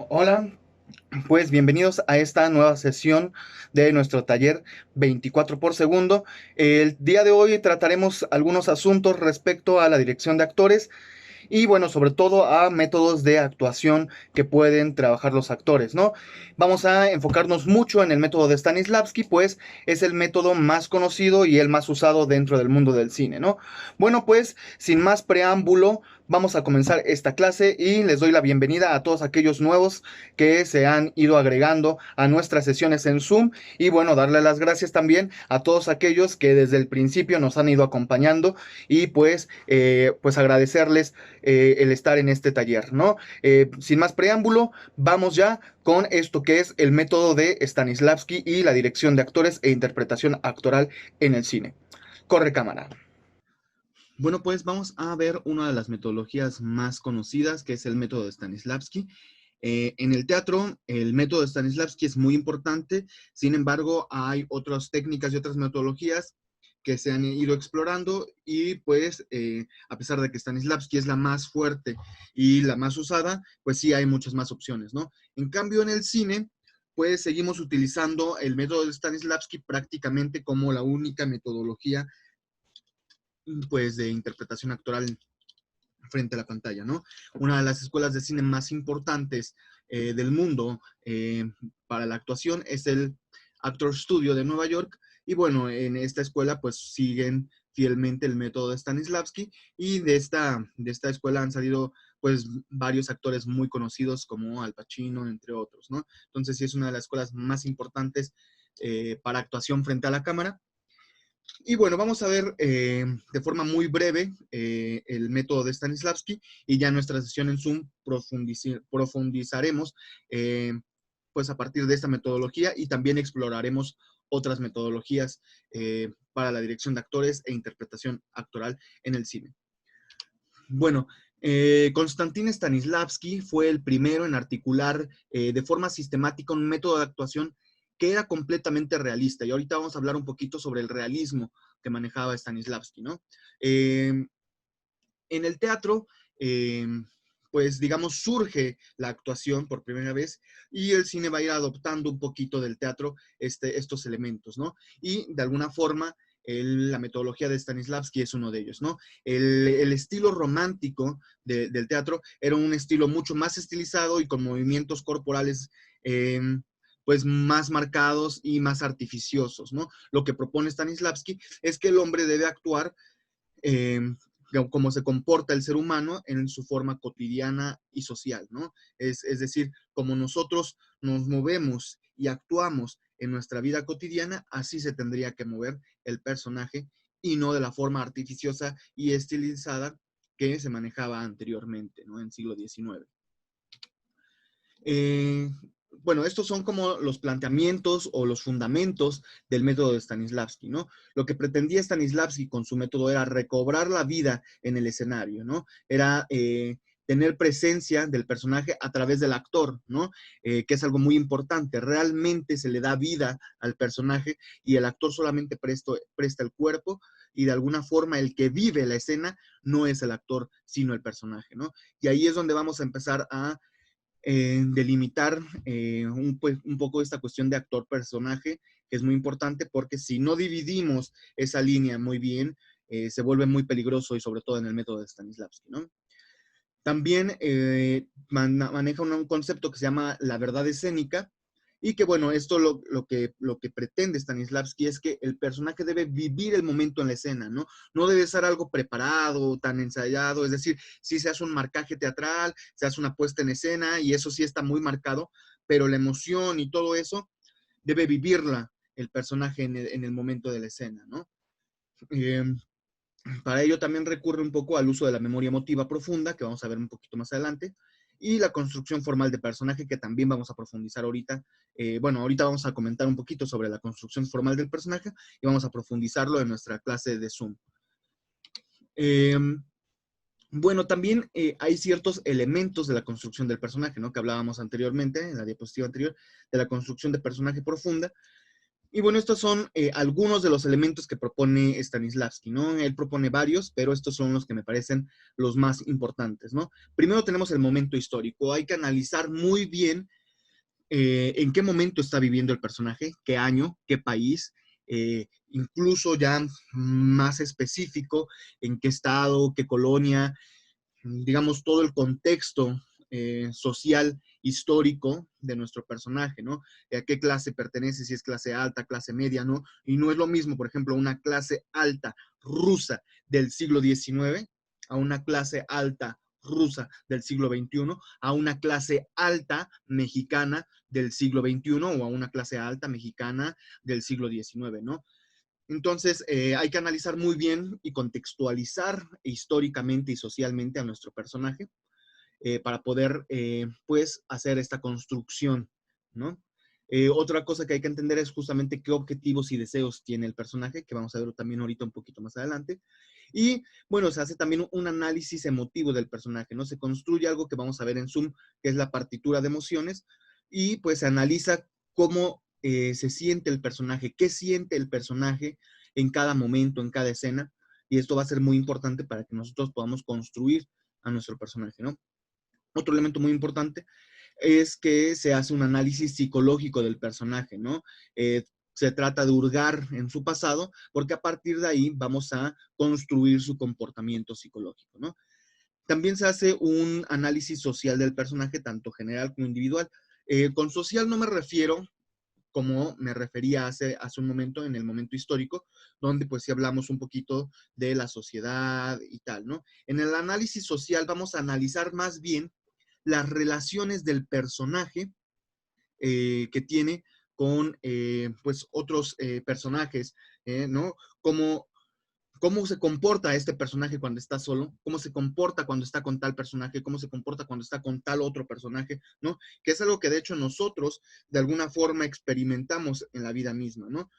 Hola, pues bienvenidos a esta nueva sesión de nuestro taller 24 por segundo. El día de hoy trataremos algunos asuntos respecto a la dirección de actores y bueno, sobre todo a métodos de actuación que pueden trabajar los actores, ¿no? Vamos a enfocarnos mucho en el método de Stanislavski, pues es el método más conocido y el más usado dentro del mundo del cine, ¿no? Bueno, pues sin más preámbulo, vamos a comenzar esta clase y les doy la bienvenida a todos aquellos nuevos que se han ido agregando a nuestras sesiones en Zoom y bueno, darle las gracias también a todos aquellos que desde el principio nos han ido acompañando y pues agradecerles el estar en este taller, ¿no? Sin más preámbulo, vamos ya con esto que es el método de Stanislavski y la dirección de actores e interpretación actoral en el cine. Corre cámara. Bueno, pues vamos a ver una de las metodologías más conocidas, que es el método de Stanislavski. En el teatro, el método de Stanislavski es muy importante, sin embargo, hay otras técnicas y otras metodologías que se han ido explorando y pues a pesar de que Stanislavski es la más fuerte y la más usada, pues sí hay muchas más opciones, ¿no? En cambio, en el cine, pues seguimos utilizando el método de Stanislavski prácticamente como la única metodología pues de interpretación actoral frente a la pantalla, ¿no? Una de las escuelas de cine más importantes del mundo para la actuación es el Actor Studio de Nueva York. Y bueno, en esta escuela pues siguen fielmente el método de Stanislavski y de esta escuela han salido pues varios actores muy conocidos como Al Pacino, entre otros, ¿no? Entonces sí es una de las escuelas más importantes para actuación frente a la cámara. Y bueno, vamos a ver de forma muy breve el método de Stanislavski y ya en nuestra sesión en Zoom profundizaremos pues a partir de esta metodología y también exploraremos otras metodologías para la dirección de actores e interpretación actoral en el cine. Bueno, Konstantin Stanislavski fue el primero en articular de forma sistemática un método de actuación que era completamente realista. Y ahorita vamos a hablar un poquito sobre el realismo que manejaba Stanislavski, ¿no? En el teatro, pues digamos, surge la actuación por primera vez y el cine va a ir adoptando un poquito del teatro estos elementos, ¿no? Y de alguna forma, la metodología de Stanislavski es uno de ellos, ¿no? El estilo romántico del teatro era un estilo mucho más estilizado y con movimientos corporales pues más marcados y más artificiosos, ¿no? Lo que propone Stanislavski es que el hombre debe actuar eh, cómo se comporta el ser humano en su forma cotidiana y social, ¿no? Es decir, como nosotros nos movemos y actuamos en nuestra vida cotidiana, así se tendría que mover el personaje y no de la forma artificiosa y estilizada que se manejaba anteriormente, ¿no? En siglo XIX. Eh, bueno, estos son como los planteamientos o los fundamentos del método de Stanislavski, ¿no? Lo que pretendía Stanislavski con su método era recobrar la vida en el escenario, ¿no? Era tener presencia del personaje a través del actor, ¿no? Que es algo muy importante. Realmente se le da vida al personaje y el actor solamente presta el cuerpo y de alguna forma el que vive la escena no es el actor, sino el personaje, ¿no? Y ahí es donde vamos a empezar a delimitar pues, un poco esta cuestión de actor-personaje, que es muy importante porque si no dividimos esa línea muy bien, se vuelve muy peligroso y sobre todo en el método de Stanislavski, ¿no? También maneja un concepto que se llama la verdad escénica, y que bueno, esto lo que pretende Stanislavski es que el personaje debe vivir el momento en la escena, ¿no? No debe ser algo preparado, tan ensayado, es decir, si se hace un marcaje teatral, se hace una puesta en escena y eso sí está muy marcado, pero la emoción y todo eso debe vivirla el personaje en el momento de la escena, ¿no? Eh, para ello también recurre un poco al uso de la memoria emotiva profunda, que vamos a ver un poquito más adelante, y la construcción formal de personaje, que también vamos a profundizar ahorita. Bueno, ahorita vamos a comentar un poquito sobre la construcción formal del personaje y vamos a profundizarlo en nuestra clase de Zoom. Eh, bueno, también hay ciertos elementos de la construcción del personaje, ¿no? Que hablábamos anteriormente, en la diapositiva anterior, de la construcción de personaje profunda, Y bueno, estos son algunos de los elementos que propone Stanislavski, ¿no? Él propone varios, pero estos son los que me parecen los más importantes, ¿no? Primero tenemos el momento histórico. Hay que analizar muy bien en qué momento está viviendo el personaje, qué año, qué país, incluso ya más específico, en qué estado, qué colonia, digamos, todo el contexto social, histórico de nuestro personaje, ¿no? ¿A qué clase pertenece? Si es clase alta, clase media, ¿no? Y no es lo mismo, por ejemplo, una clase alta rusa del siglo XIX a una clase alta rusa del siglo XXI, a una clase alta mexicana del siglo XXI o a una clase alta mexicana del siglo XIX, ¿no? Entonces, hay que analizar muy bien y contextualizar históricamente y socialmente a nuestro personaje para poder, pues, hacer esta construcción, ¿no? Otra cosa que hay que entender es justamente qué objetivos y deseos tiene el personaje, que vamos a ver también ahorita un poquito más adelante. Y bueno, se hace también un análisis emotivo del personaje, ¿no? Se construye algo que vamos a ver en Zoom, que es la partitura de emociones, y pues se analiza cómo se siente el personaje, qué siente el personaje en cada momento, en cada escena, y esto va a ser muy importante para que nosotros podamos construir a nuestro personaje, ¿no? Otro elemento muy importante es que se hace un análisis psicológico del personaje, ¿no? Se trata de hurgar en su pasado, porque a partir de ahí vamos a construir su comportamiento psicológico, ¿no? También se hace un análisis social del personaje, tanto general como individual. Con social no me refiero como me refería hace un momento, en el momento histórico, donde pues sí hablamos un poquito de la sociedad y tal, ¿no? En el análisis social vamos a analizar más bien las relaciones del personaje que tiene con pues otros personajes, ¿no? Como cómo se comporta este personaje cuando está solo, cómo se comporta cuando está con tal personaje, cómo se comporta cuando está con tal otro personaje, ¿no? Que es algo que de hecho nosotros de alguna forma experimentamos en la vida misma, ¿no?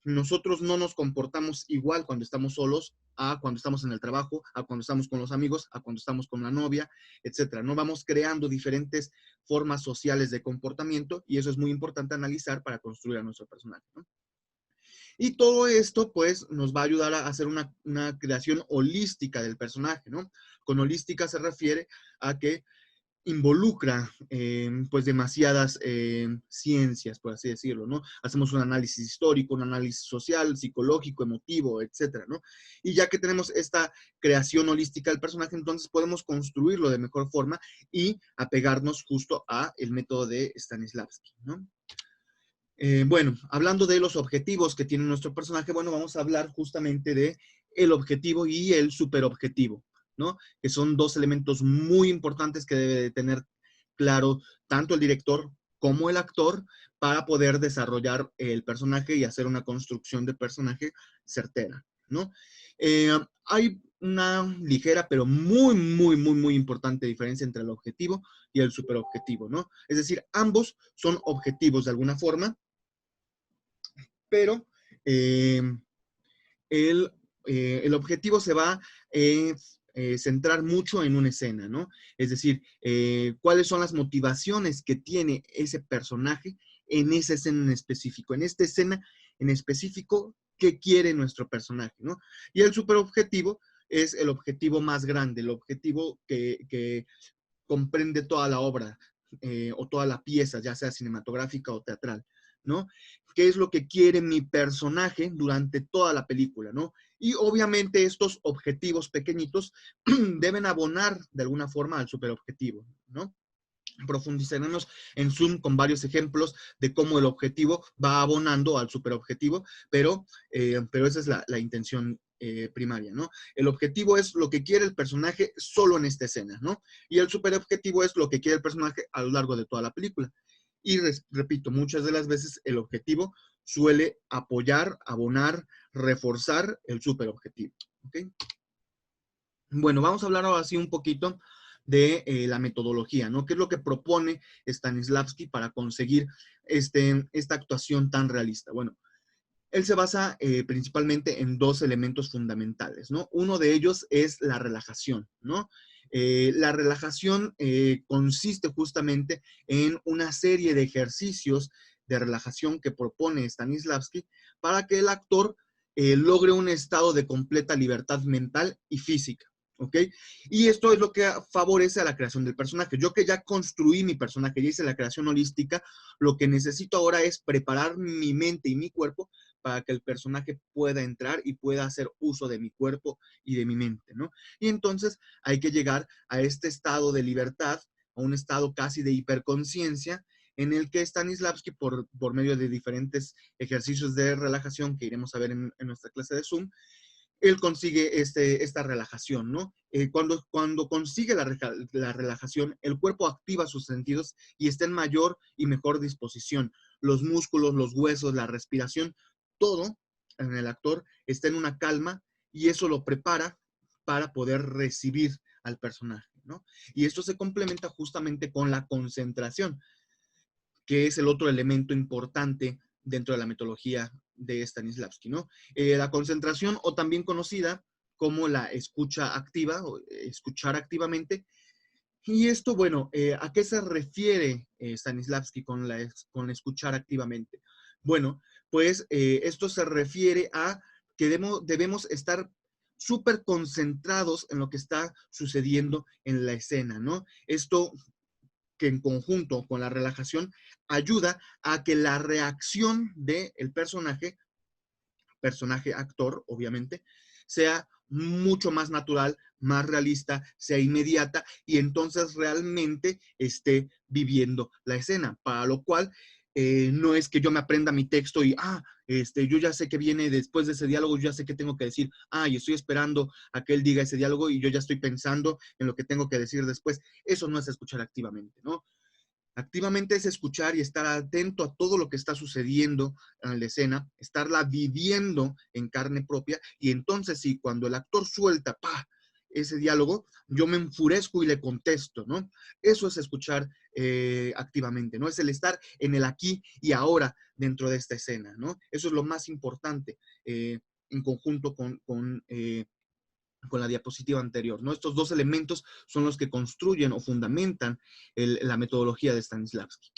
Nosotros no nos comportamos igual cuando estamos solos a cuando estamos en el trabajo, a cuando estamos con los amigos, a cuando estamos con la novia, etcétera. No vamos creando diferentes formas sociales de comportamiento y eso es muy importante analizar para construir a nuestro personaje, ¿no? Y todo esto, pues, nos va a ayudar a hacer una creación holística del personaje, ¿no? Con holística se refiere a que involucra, pues, demasiadas ciencias, por así decirlo, ¿no? Hacemos un análisis histórico, un análisis social, psicológico, emotivo, etcétera, ¿no? Y ya que tenemos esta creación holística del personaje, entonces podemos construirlo de mejor forma y apegarnos justo a el método de Stanislavski, ¿no? Bueno, hablando de los objetivos que tiene nuestro personaje, bueno, vamos a hablar justamente de el objetivo y el superobjetivo, ¿no? Que son dos elementos muy importantes que debe de tener claro tanto el director como el actor para poder desarrollar el personaje y hacer una construcción de personaje certera, ¿no? Hay una ligera, pero muy importante diferencia entre el objetivo y el superobjetivo, ¿no? Es decir, ambos son objetivos de alguna forma, pero eh, el, el, objetivo se va a centrar mucho en una escena, ¿no? Es decir, cuáles son las motivaciones que tiene ese personaje en esa escena en específico. En esta escena en específico, ¿qué quiere nuestro personaje, ¿no? Y el superobjetivo es el objetivo más grande, el objetivo que comprende toda la obra o toda la pieza, ya sea cinematográfica o teatral, ¿no? ¿Qué es lo que quiere mi personaje durante toda la película, ¿no? Y obviamente estos objetivos pequeñitos deben abonar de alguna forma al superobjetivo, ¿no? Profundizaremos en Zoom con varios ejemplos de cómo el objetivo va abonando al superobjetivo, pero esa es la intención primaria, ¿no? El objetivo es lo que quiere el personaje solo en esta escena, ¿no? Y el superobjetivo es lo que quiere el personaje a lo largo de toda la película. Y repito, muchas de las veces el objetivo suele apoyar, abonar, reforzar el superobjetivo, ¿ok? Bueno, vamos a hablar ahora sí un poquito de la metodología, ¿no? ¿Qué es lo que propone Stanislavski para conseguir esta actuación tan realista? Bueno, él se basa principalmente en dos elementos fundamentales, ¿no? Uno de ellos es la relajación, ¿no? La relajación consiste justamente en una serie de ejercicios de relajación que propone Stanislavski para que el actor logre un estado de completa libertad mental y física. ¿Ok? Y esto es lo que favorece a la creación del personaje. Yo que ya construí mi personaje, ya hice la creación holística, lo que necesito ahora es preparar mi mente y mi cuerpo para que el personaje pueda entrar y pueda hacer uso de mi cuerpo y de mi mente, ¿no? Y entonces hay que llegar a este estado de libertad, a un estado casi de hiperconciencia, en el que Stanislavski, por medio de diferentes ejercicios de relajación que iremos a ver en nuestra clase de Zoom, él consigue esta relajación, ¿no? Cuando consigue la relajación, el cuerpo activa sus sentidos y está en mayor y mejor disposición. Los músculos, los huesos, la respiración, todo en el actor está en una calma y eso lo prepara para poder recibir al personaje, ¿no? Y esto se complementa justamente con la concentración, que es el otro elemento importante dentro de la metodología de Stanislavski, ¿no? La concentración, o también conocida como la escucha activa, o escuchar activamente. Y esto, bueno, ¿a qué se refiere Stanislavski con escuchar activamente? Bueno, pues esto se refiere a que debemos estar súper concentrados en lo que está sucediendo en la escena, ¿no? Esto que en conjunto con la relajación ayuda a que la reacción del personaje actor, obviamente, sea mucho más natural, más realista, sea inmediata y entonces realmente esté viviendo la escena, para lo cual no es que yo me aprenda mi texto y, yo ya sé que viene después de ese diálogo, yo ya sé que tengo que decir, y estoy esperando a que él diga ese diálogo y yo ya estoy pensando en lo que tengo que decir después. Eso no es escuchar activamente, ¿no? Activamente es escuchar y estar atento a todo lo que está sucediendo en la escena, estarla viviendo en carne propia, y entonces sí, cuando el actor suelta ese diálogo, yo me enfurezco y le contesto, ¿no? Eso es escuchar activamente, ¿no? Es el estar en el aquí y ahora dentro de esta escena, ¿no? Eso es lo más importante en conjunto con la diapositiva anterior, ¿no? Estos dos elementos son los que construyen o fundamentan la metodología de Stanislavski.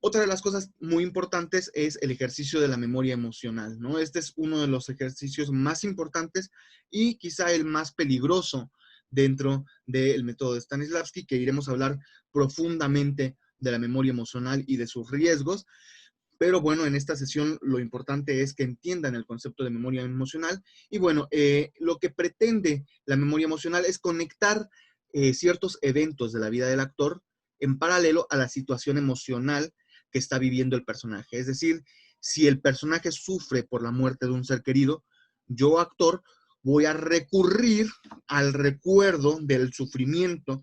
Otra de las cosas muy importantes es el ejercicio de la memoria emocional, ¿no? Este es uno de los ejercicios más importantes y quizá el más peligroso dentro del método de Stanislavski, que iremos a hablar profundamente de la memoria emocional y de sus riesgos. Pero bueno, en esta sesión lo importante es que entiendan el concepto de memoria emocional. Y bueno, lo que pretende la memoria emocional es conectar ciertos eventos de la vida del actor en paralelo a la situación emocional que está viviendo el personaje. Es decir, si el personaje sufre por la muerte de un ser querido, yo, actor, voy a recurrir al recuerdo del sufrimiento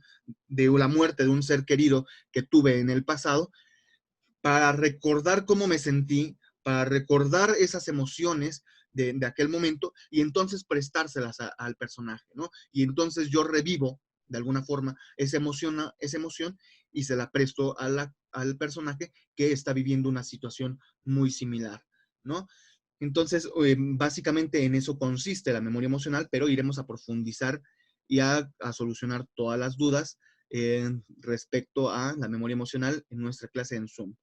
de la muerte de un ser querido que tuve en el pasado, para recordar cómo me sentí, para recordar esas emociones de aquel momento y entonces prestárselas al personaje, ¿no? Y entonces yo revivo de alguna forma esa emoción y se la presto al personaje que está viviendo una situación muy similar, ¿no? Entonces, básicamente en eso consiste la memoria emocional, pero iremos a profundizar y a solucionar todas las dudas respecto a la memoria emocional en nuestra clase en Zoom.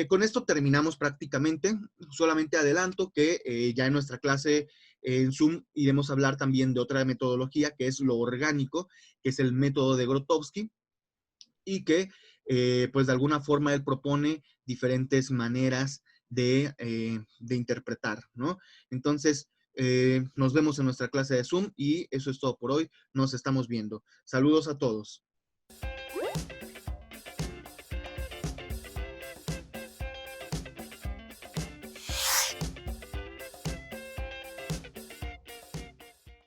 Con esto terminamos prácticamente. Solamente adelanto que ya en nuestra clase en Zoom iremos a hablar también de otra metodología que es lo orgánico, que es el método de Grotowski y que pues de alguna forma él propone diferentes maneras de interpretar, ¿no? Entonces, nos vemos en nuestra clase de Zoom y eso es todo por hoy. Nos estamos viendo. Saludos a todos.